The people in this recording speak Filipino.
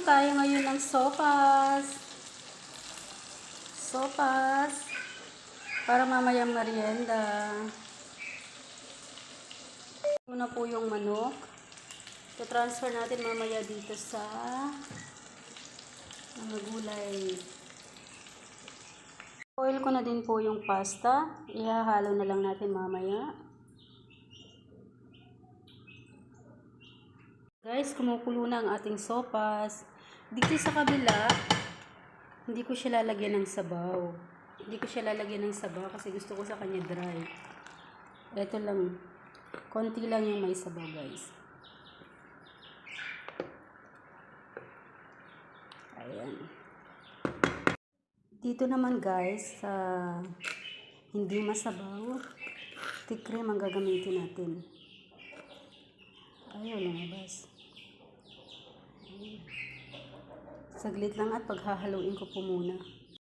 tayo ngayon ng sopas. Sopas. Para mamayang merienda. Una po yung manok. So-transfer natin mamaya dito sa mga gulay. Oil ko na din po yung pasta. Ihahalo na lang natin mamaya. Guys, kumukulo na ang ating sopas. Dito sa kabila, hindi ko siya lalagyan ng sabaw. Hindi ko siya lalagyan ng sabaw kasi gusto ko sa kanya dry. Ito lang. Konti lang yung may sabaw, guys. Ayan. Dito naman, guys, sa hindi masabaw, tikrim ang gagamitin natin. Ayaw lumabas. Saglit lang at paghahaluin ko po muna.